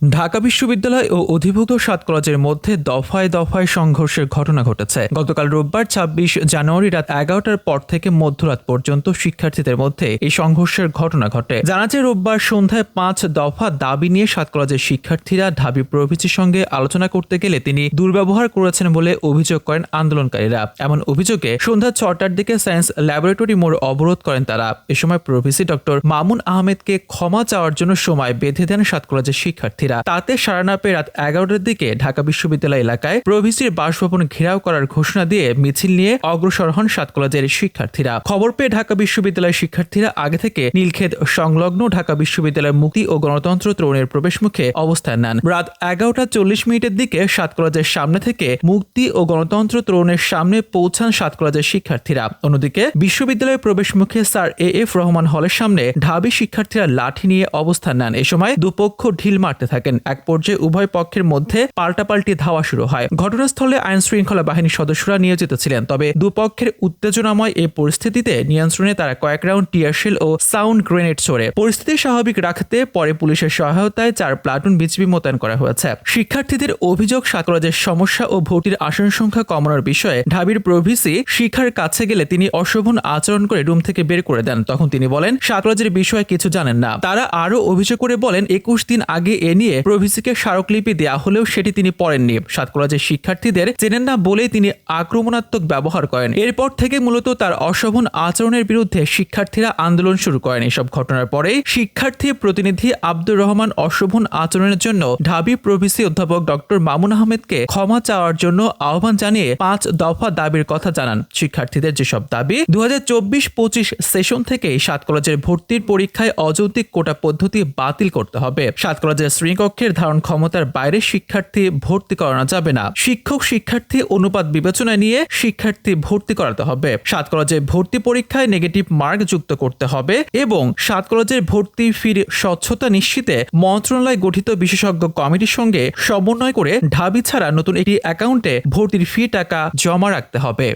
ঢাকা বিশ্ববিদ্যালয় ও অধিভুক্ত ৭ কলেজের মধ্যে দফায় দফায় সংঘর্ষের ঘটনা ঘটেছে। গতকাল রোববার ২৬ জানুয়ারি রাত ১১টার পর থেকে মধ্যরাত পর্যন্ত শিক্ষার্থীদের মধ্যে এই সংঘর্ষের ঘটনা ঘটে। জানা যায়, রোববার সন্ধ্যায় ৫ দফা দাবি নিয়ে ৭ কলেজের শিক্ষার্থীরা ঢাবি প্রভৃতির সঙ্গে আলোচনা করতে গেলে তিনি দুর্ব্যবহার করেছেন বলে অভিযোগ করেন আন্দোলনকারীরা। এমন অভিযোগে সন্ধ্যা ৬টার দিকে সায়েন্স ল্যাবরেটরি মোড় অবরোধ করেন তারা। এ সময় প্রভিসি ডক্টর মামুন আহমেদকে ক্ষমা চাওয়ার জন্য সময় বেঁধে দেন ৭ কলেজের শিক্ষার্থীরা। তাতে সাড়া না পেয়ে রাত ১১টার দিকে ঢাকা বিশ্ববিদ্যালয় এলাকায় প্রভিসির বাসভবন ঘেরাও করার ঘোষণা দিয়ে মিছিল নিয়ে অগ্রসর হন ৭ কলেজের শিক্ষার্থীরা। খবর পেয়ে ঢাকা বিশ্ববিদ্যালয়ের শিক্ষার্থীরা আগে থেকে নীলক্ষেত সংলগ্ন ঢাকা বিশ্ববিদ্যালয়ের মুক্তি ও গণতন্ত্র তরুণের প্রবেশমুখে অবস্থান নেন। রাত ১১টা ৪০ মিনিটের দিকে ৭ কলেজের সামনে থেকে মুক্তি ও গণতন্ত্র তরুণের সামনে পৌঁছান ৭ কলেজের শিক্ষার্থীরা। অন্যদিকে বিশ্ববিদ্যালয়ের প্রবেশমুখে স্যার এএফ রহমান হলের সামনে ঢাবি শিক্ষার্থীরা লাঠি নিয়ে অবস্থান নেন। এ সময় দুপক্ষ ঢিল মারতে থাকেন। এক পর্যায়ে উভয় পক্ষের মধ্যে পাল্টাপাল্টি ধাওয়া শুরু হয়। ঘটনাস্থলে আইন শৃঙ্খলা বাহিনীর সদস্যরা নিয়োজিত ছিলেন। তবে দুপক্ষের উত্তেজনাময় এই পরিস্থিতিতে নিয়ন্ত্রণে তারা কয়েক রাউন্ড টিয়ারশেল ও সাউন্ড গ্রেনেড ছোড়ে পরিস্থিতি স্বাভাবিক রাখতে পরে পুলিশের সহায়তায় ৪ প্লাটুন বিজিবি মোতায়েন করা হয়েছে। শিক্ষার্থীদের অভিযোগ, ৭ কলেজের সমস্যা ও ভর্তির আসন সংখ্যা কমানোর বিষয়ে ঢাবির প্রভিসি শিখার কাছে গেলে তিনি অশোভন আচরণ করে রুম থেকে বের করে দেন। তখন তিনি বলেন ৭ কলেজের বিষয়ে কিছু জানেন না। তারা আরও অভিযোগ করে বলেন ২১ দিন আগে এ নিয়ে প্রভিসিকে স্মারকলিপি দেয়া হলেও সেটি তিনি পড়েননি। ৭ কলেজের শিক্ষার্থীদের চেনেন না বলেই তিনি আক্রমণাত্মক ব্যবহার করেন। এরপর থেকে মূলত তার অশোভন আচরণের বিরুদ্ধে শিক্ষার্থীরা আন্দোলন শুরু করেন। এসব ঘটনার পরেই শিক্ষার্থী প্রতিনিধি আব্দুর রহমান অশোভন আচরণের জন্য ঢাবি প্রভিসি অধ্যাপক ডক্টর মামুন আহমেদকে ক্ষমা চাওয়ার জন্য আহ্বান জানিয়ে ৫ দফা দাবির কথা জানান। শিক্ষার্থীদের যেসব দাবি ২০২৪-২৫ সেশন থেকেই ৭ কলেজের ভর্তির পরীক্ষায় অযৌক্তিক কোটা পদ্ধতি বাতিল করতে হবে। ৭ কলেজের শ্রেণীকক্ষের ধারণ ক্ষমতার বাইরে শিক্ষার্থী ভর্তি করানো যাবে না। শিক্ষক শিক্ষার্থী অনুপাত বিবেচনায় নিয়ে শিক্ষার্থী ভর্তি করাতে হবে। ৭ কলেজের ভর্তি পরীক্ষায় নেগেটিভ মার্ক যুক্ত করতে হবে এবং ৭ কলেজের ভর্তি ফির স্বচ্ছতা নিশ্চিতে মন্ত্রণালয় গঠিত বিশেষজ্ঞ কমিটির সঙ্গে সমন্বয় করে ঢাবি ছাড়া নতুন একটি অ্যাকাউন্টে ভর্তির ফি টাকা জমা রাখতে হবে।